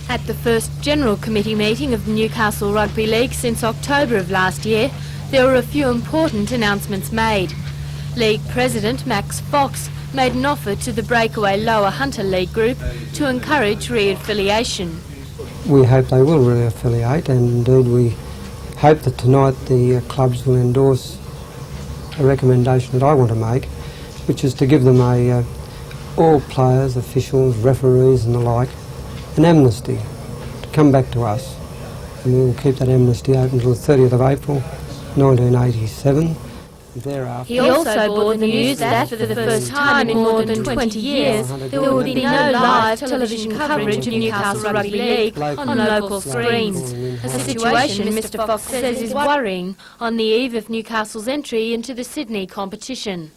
At the first General Committee meeting of the Newcastle Rugby League since October of last year, there were a few important announcements made. League President Max Fox made an offer to the breakaway Lower Hunter League group to encourage re-affiliation. We hope they will re-affiliate, and indeed we hope that tonight the clubs will endorse a recommendation that I want to make, which is to give them all players, officials, referees and the like, an amnesty to come back to us, and we will keep that amnesty open until the 30th of April 1987. Thereafter, he also brought the news that for the first time in more than 20 years there would be no live television coverage of Newcastle Rugby League on local screens, a situation Mr Fox says is worrying on the eve of Newcastle's entry into the Sydney competition.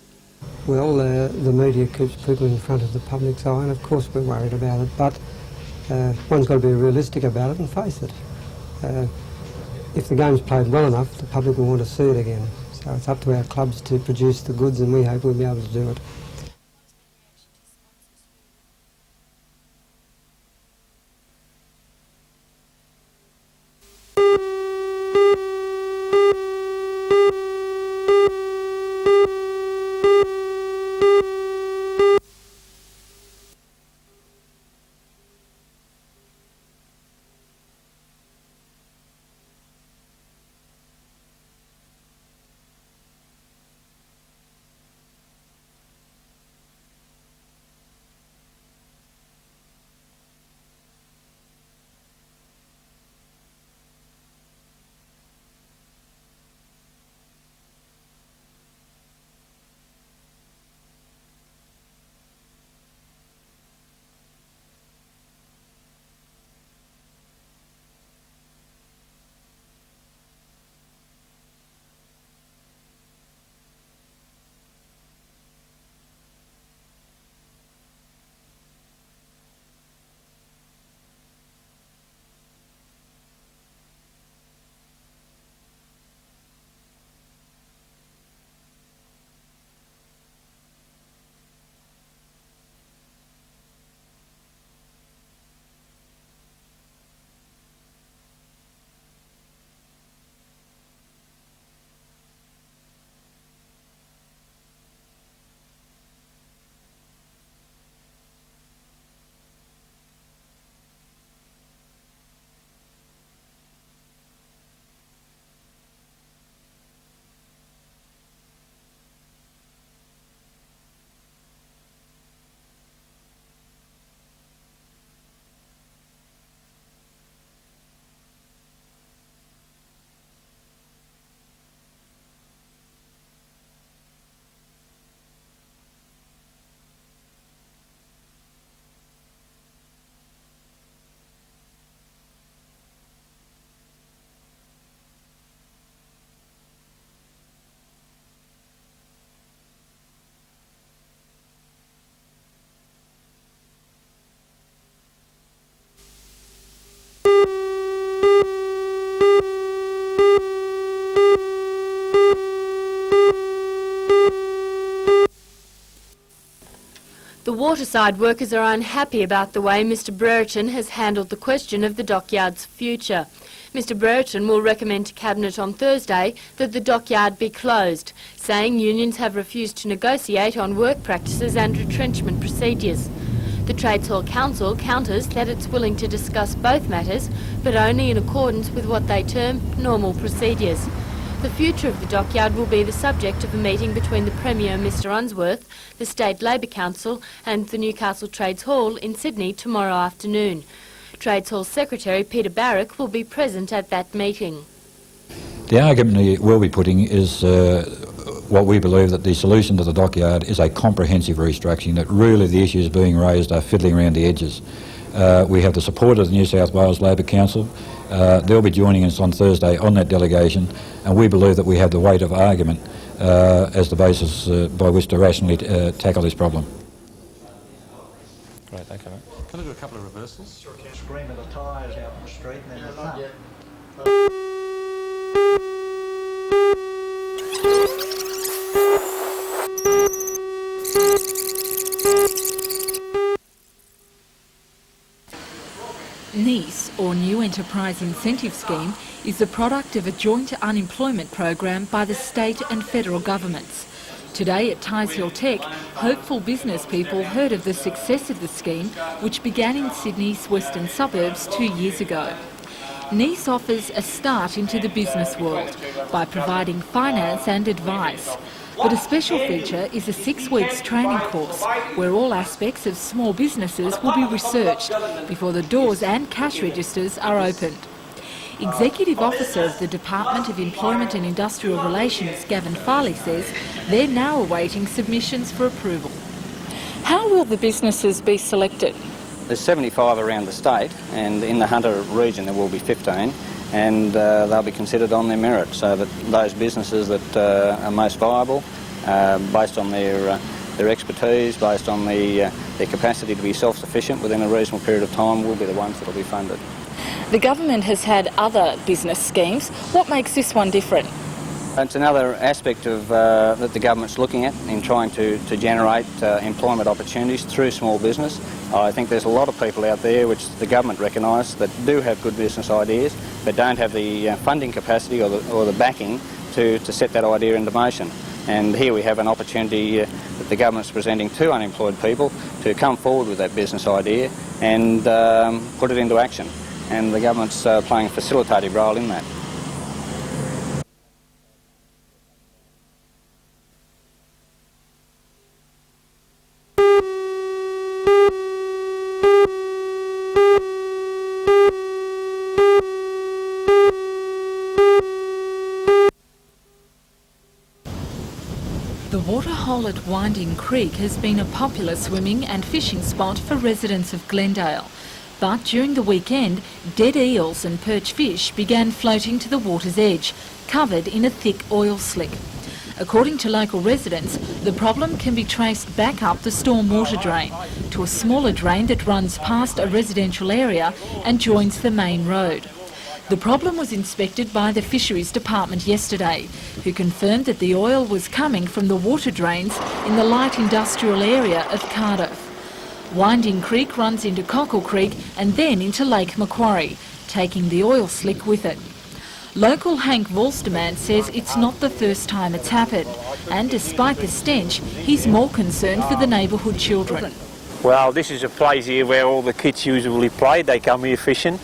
Well, the media keeps people in front of the public's eye, and of course we're worried about it, but one's got to be realistic about it and face it. If the game's played well enough, the public will want to see it again. So it's up to our clubs to produce the goods, and we hope we'll be able to do it. The waterside workers are unhappy about the way Mr Brereton has handled the question of the dockyard's future. Mr Brereton will recommend to Cabinet on Thursday that the dockyard be closed, saying unions have refused to negotiate on work practices and retrenchment procedures. The Trades Hall Council counters that it's willing to discuss both matters, but only in accordance with what they term normal procedures. The future of the dockyard will be the subject of a meeting between the Premier, Mr Unsworth, the State Labor Council and the Newcastle Trades Hall in Sydney tomorrow afternoon. Trades Hall Secretary Peter Barrack will be present at that meeting. The argument we will be putting is what we believe that the solution to the dockyard is a comprehensive restructuring, that really the issues being raised are fiddling around the edges. We have the support of the New South Wales Labor Council. They'll be joining us on Thursday on that delegation, and we believe that we have the weight of argument as the basis by which to rationally tackle this problem. Great, thank you, mate. Can I do a couple of reversals? Sure can. Scream of the tyres out in the street and then the not yet. NEIS, or New Enterprise Incentive Scheme, is the product of a joint unemployment program by the state and federal governments. Today at Tizehill Tech, hopeful business people heard of the success of the scheme, which began in Sydney's western suburbs 2 years ago. NEIS offers a start into the business world by providing finance and advice. But a special feature is a 6 weeks training course where all aspects of small businesses will be researched before the doors and cash registers are opened. Executive Officer of the Department of Employment and Industrial Relations, Gavin Farley, says they're now awaiting submissions for approval. How will the businesses be selected? There's 75 around the state, and in the Hunter region there will be 15, and they'll be considered on their merit, so that those businesses that are most viable, based on their expertise, based on their capacity to be self-sufficient within a reasonable period of time, will be the ones that will be funded. The government has had other business schemes. What makes this one different? It's another aspect of that the government's looking at in trying to generate employment opportunities through small business. I think there's a lot of people out there which the government recognise that do have good business ideas but don't have the funding capacity or the backing to set that idea into motion. And here we have an opportunity that the government's presenting to unemployed people to come forward with that business idea and put it into action. And the government's playing a facilitative role in that. The waterhole at Winding Creek has been a popular swimming and fishing spot for residents of Glendale. But during the weekend, dead eels and perch fish began floating to the water's edge, covered in a thick oil slick. According to local residents, the problem can be traced back up the stormwater drain to a smaller drain that runs past a residential area and joins the main road. The problem was inspected by the Fisheries Department yesterday, who confirmed that the oil was coming from the water drains in the light industrial area of Cardiff. Winding Creek runs into Cockle Creek and then into Lake Macquarie, taking the oil slick with it. Local Hank Volsterman says it's not the first time it's happened, and despite the stench, he's more concerned for the neighbourhood children. Well, this is a place here where all the kids usually play. They come here fishing,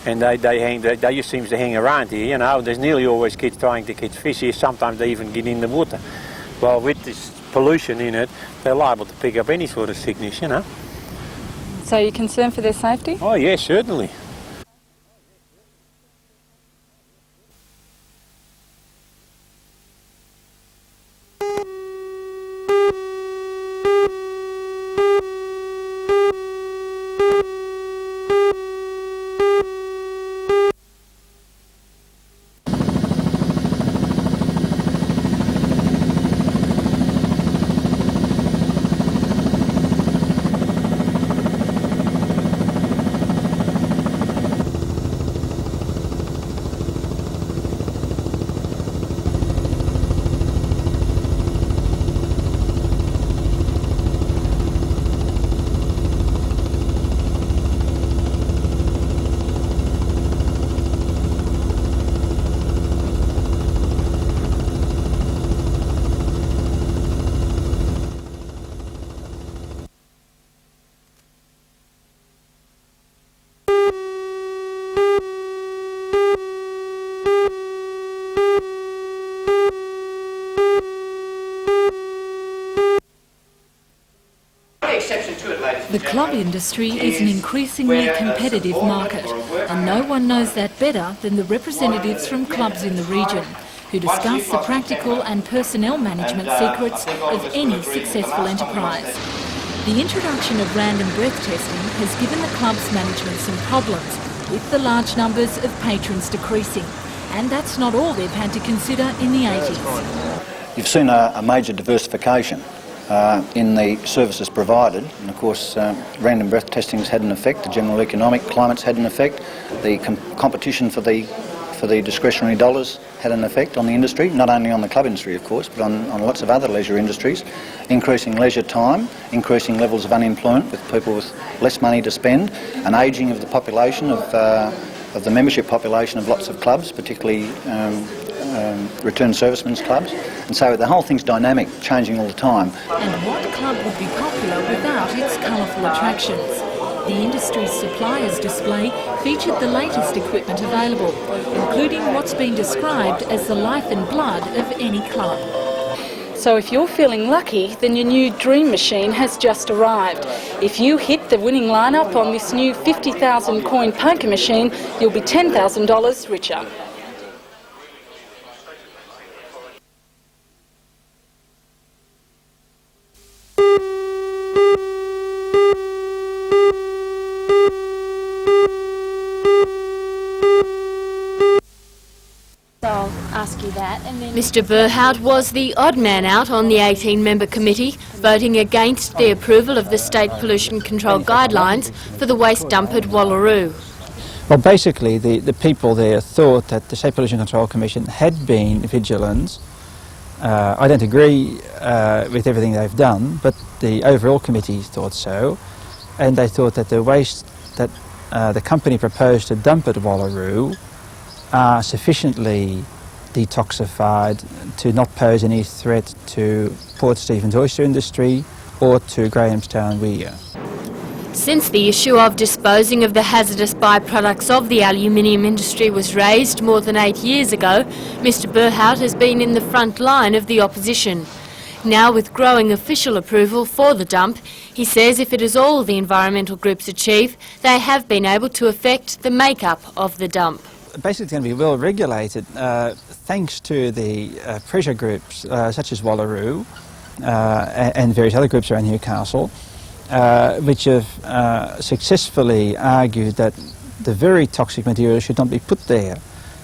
and they just seem to hang around here, you know. There's nearly always kids trying to catch fish here. Sometimes they even get in the water. Well, with this pollution in it, they're liable to pick up any sort of sickness, you know. So you're concerned for their safety? Oh, yes, certainly. The club industry is an increasingly competitive market, and no one knows that better than the representatives from clubs in the region, who discuss the practical and personnel management secrets of any successful enterprise. The introduction of random breath testing has given the club's management some problems, with the large numbers of patrons decreasing, and that's not all they've had to consider in the 80s. You've seen a major diversification in the services provided, and of course random breath testing's had an effect, the general economic climate's had an effect, the competition for the for the discretionary dollars had an effect on the industry, not only on the club industry of course, but on lots of other leisure industries, increasing leisure time, increasing levels of unemployment with people with less money to spend, an ageing of the population of the membership population of lots of clubs, particularly returned servicemen's clubs. And so the whole thing's dynamic, changing all the time. And what club would be popular without its colourful attractions? The industry's suppliers display featured the latest equipment available, including what's been described as the life and blood of any club. So if you're feeling lucky, then your new dream machine has just arrived. If you hit the winning lineup on this new 50,000 coin poker machine, you'll be $10,000 richer. I'll ask you that. And then Mr Burhout was the odd man out on the 18-member committee, voting against the approval of the State Pollution Control Guidelines for the waste dump at Wallaroo. Well, basically, the people there thought that the State Pollution Control Commission had been vigilant. I don't agree with everything they've done, but the overall committee thought so, and they thought that the waste that the company proposed to dump at Wallaroo are sufficiently detoxified to not pose any threat to Port Stephens oyster industry or to Grahamstown weir. Since the issue of disposing of the hazardous byproducts of the aluminium industry was raised more than 8 years ago, Mr Burhout has been in the front line of the opposition. Now, with growing official approval for the dump, he says if it is all the environmental groups achieve, they have been able to affect the makeup of the dump. Basically, it's going to be well regulated thanks to the pressure groups such as Wallaroo and various other groups around Newcastle, which have successfully argued that the very toxic material should not be put there.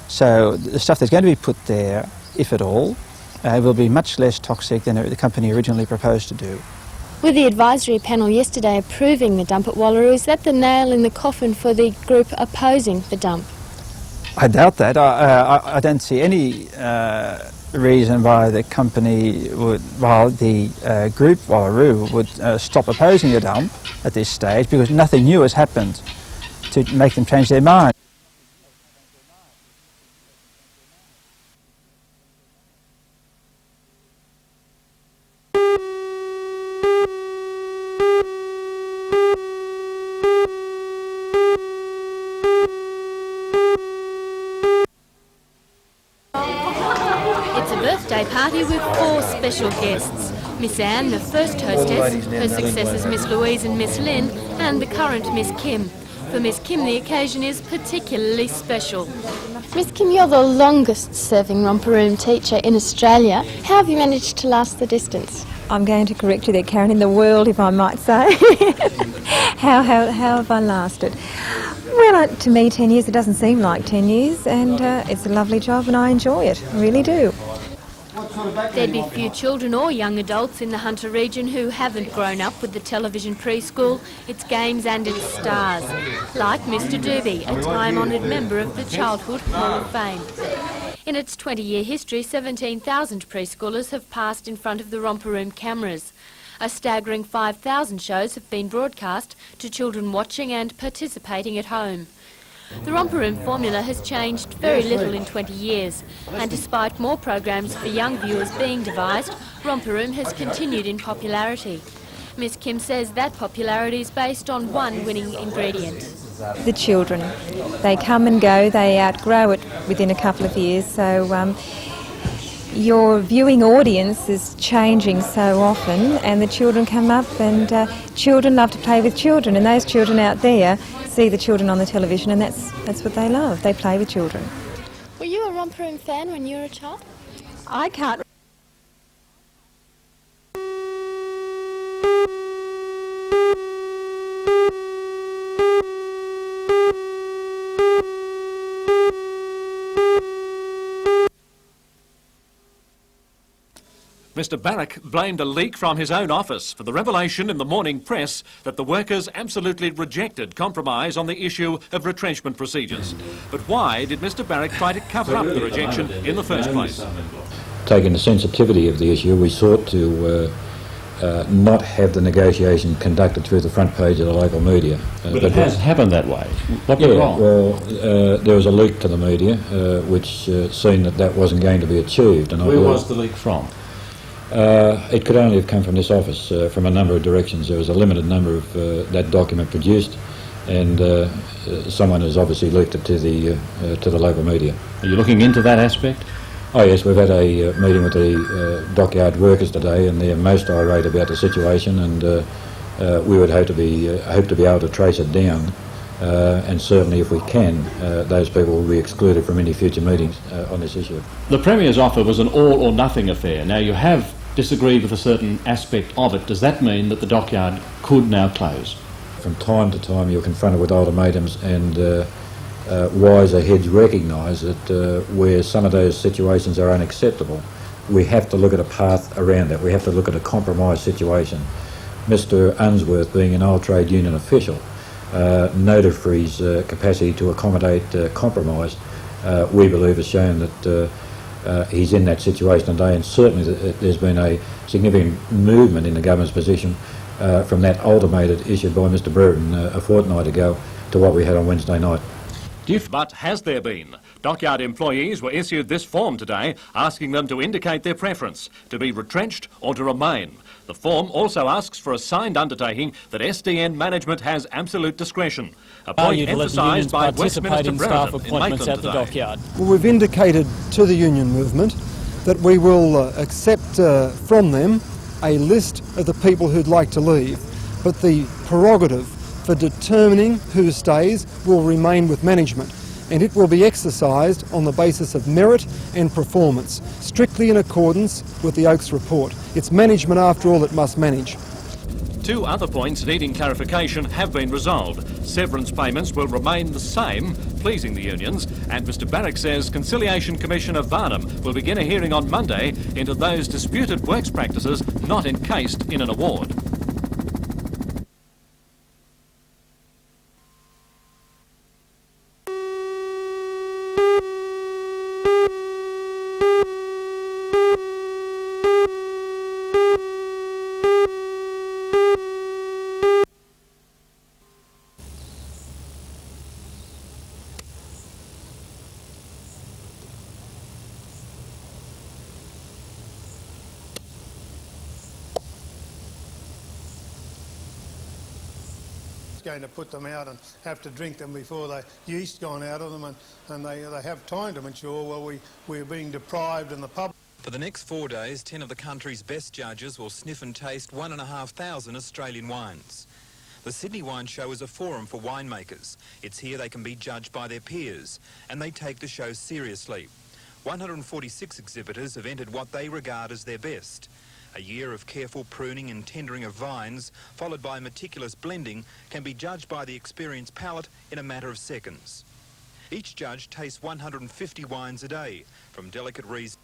So the stuff that's going to be put there, if at all, will be much less toxic than the company originally proposed to do. With the advisory panel yesterday approving the dump at Wallaroo, is that the nail in the coffin for the group opposing the dump? I doubt that. I don't see any reason why the company would, while the group Wallaroo would stop opposing the dump at this stage, because nothing new has happened to make them change their mind. It's a birthday party with 4 special guests. Miss Anne, the first hostess, her successors Miss Louise and Miss Lynn, and the current Miss Kim. For Miss Kim, the occasion is particularly special. Miss Kim, you're the longest-serving romper room teacher in Australia. How have you managed to last the distance? I'm going to correct you there, Karen, in the world, if I might say. How have I lasted? Well, to me, 10 years, it doesn't seem like 10 years, and it's a lovely job and I enjoy it, I really do. There'd be few children or young adults in the Hunter region who haven't grown up with the television preschool, its games and its stars, like Mr Doobie, a time-honoured member of the Childhood Hall of Fame. In its 20-year history, 17,000 preschoolers have passed in front of the romper room cameras. A staggering 5,000 shows have been broadcast to children watching and participating at home. The romper room formula has changed very little in 20 years, and despite more programs for young viewers being devised, romper room has continued in popularity. Miss Kim says that popularity is based on one winning ingredient. The children. They come and go, they outgrow it within a couple of years, so your viewing audience is changing so often, and the children come up, and children love to play with children, and those children out there see the children on the television, and that's what they love. They play with children. Were you a romper room fan when you were a child? I can't. Mr Barrack blamed a leak from his own office for the revelation in the morning press that the workers absolutely rejected compromise on the issue of retrenchment procedures. But why did Mr Barrack try to cover up the rejection in the first place? Taking the sensitivity of the issue, we sought to not have the negotiation conducted through the front page of the local media. But it has happened that way. What went wrong? Well, there was a leak to the media which seen that wasn't going to be achieved. And where was the leak from? It could only have come from this office, from a number of directions. There was a limited number of that document produced, and someone has obviously leaked it to the local media. Are you looking into that aspect? Oh yes, we've had a meeting with the dockyard workers today, and they're most irate about the situation, and we would hope to be able to trace it down, and certainly if we can, those people will be excluded from any future meetings on this issue. The Premier's offer was an all or nothing affair. Now you have disagreed with a certain aspect of it. Does that mean that the dockyard could now close? From time to time you're confronted with ultimatums, and wiser heads recognise that where some of those situations are unacceptable, we have to look at a path around that. We have to look at a compromise situation. Mr Unsworth, being an old trade union official, noted for his capacity to accommodate compromise, we believe has shown that he's in that situation today, and certainly there's been a significant movement in the government's position from that ultimatum issued by Mr Brereton a fortnight ago to what we had on Wednesday night. But has there been? Dockyard employees were issued this form today asking them to indicate their preference, to be retrenched or to remain. The form also asks for a signed undertaking that SDN management has absolute discretion, a point emphasised by Westminster staff Brereton appointments in at the Maitland dockyard. Well, we've indicated to the union movement that we will accept from them a list of the people who'd like to leave, but the prerogative for determining who stays will remain with management, and it will be exercised on the basis of merit and performance, strictly in accordance with the Oakes report. It's management, after all, that must manage. Two other points needing clarification have been resolved. Severance payments will remain the same, pleasing the unions, and Mr Barrack says Conciliation Commissioner Varnum will begin a hearing on Monday into those disputed works practices not encased in an award. Going to put them out and have to drink them before the yeast gone out of them, and they have time to ensure, well, we're being deprived in the pub. For the next 4 days, 10 of the country's best judges will sniff and taste 1,500 Australian wines. The Sydney Wine Show is a forum for winemakers. It's here they can be judged by their peers, and they take the show seriously. 146 exhibitors have entered what they regard as their best. A year of careful pruning and tendering of vines, followed by meticulous blending, can be judged by the experienced palate in a matter of seconds. Each judge tastes 150 wines a day, from delicate Riesling.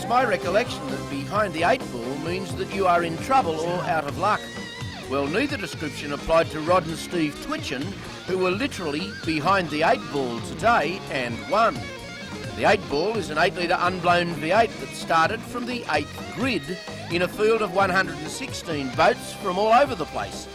It's my recollection that behind the 8 ball means that you are in trouble or out of luck. Well, neither description applied to Rod and Steve Twitchen, who were literally behind the 8 ball today and won. The 8 ball is an 8-litre unblown V8 that started from the 8th grid in a field of 116 boats from all over the place.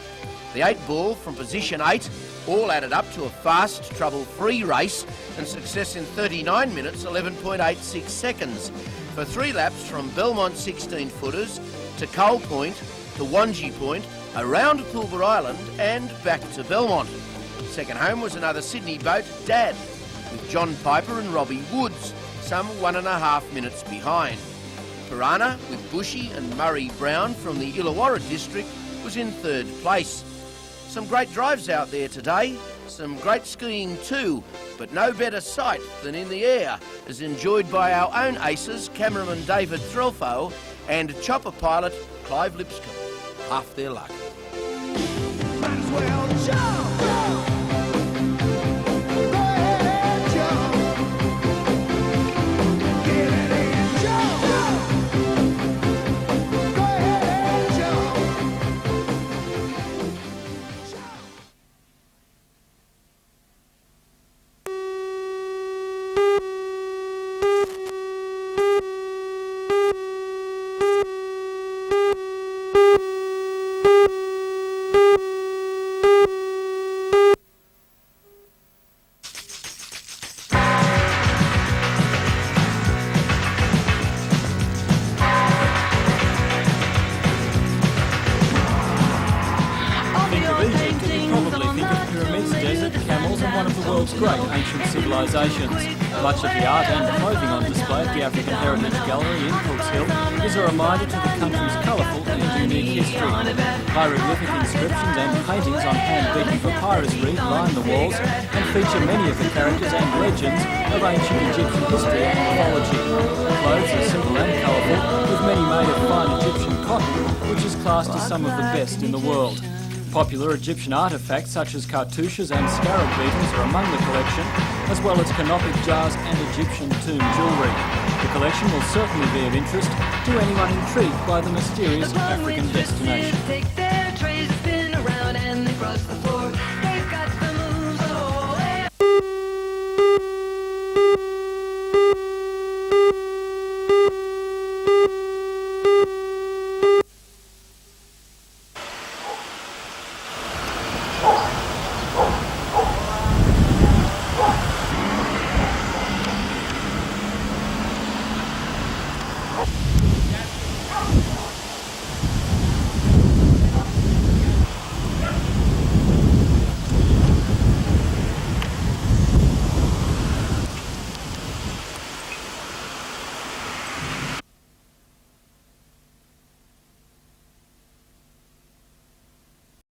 The 8 ball from position 8 all added up to a fast, trouble-free race and success in 39 minutes, 11.86 seconds for 3 laps from Belmont 16-footers to Coal Point, to Wangi Point, around Pilbara Island and back to Belmont. Second home was another Sydney boat, Dad, with John Piper and Robbie Woods, some 1.5 minutes behind. Piranha, with Bushy and Murray Brown from the Illawarra district, was in 3rd place. Some great drives out there today, some great skiing too, but no better sight than in the air, as enjoyed by our own aces, cameraman David Threlfo and chopper pilot Clive Lipscomb. Half their luck. Might as well jump. Great ancient civilisations. Much of the art and clothing on display at the African Heritage Gallery in Cooks Hill is a reminder to the country's colourful and unique history. Hieroglyphic inscriptions and paintings on hand-beaten papyrus reed line the walls and feature many of the characters and legends of ancient Egyptian history and mythology. Clothes are simple and colourful, with many made of fine Egyptian cotton, which is classed as some of the best in the world. Popular Egyptian artefacts such as cartouches and scarab beetles are among the collection, as well as canopic jars and Egyptian tomb jewellery. The collection will certainly be of interest to anyone intrigued by the mysterious African destination.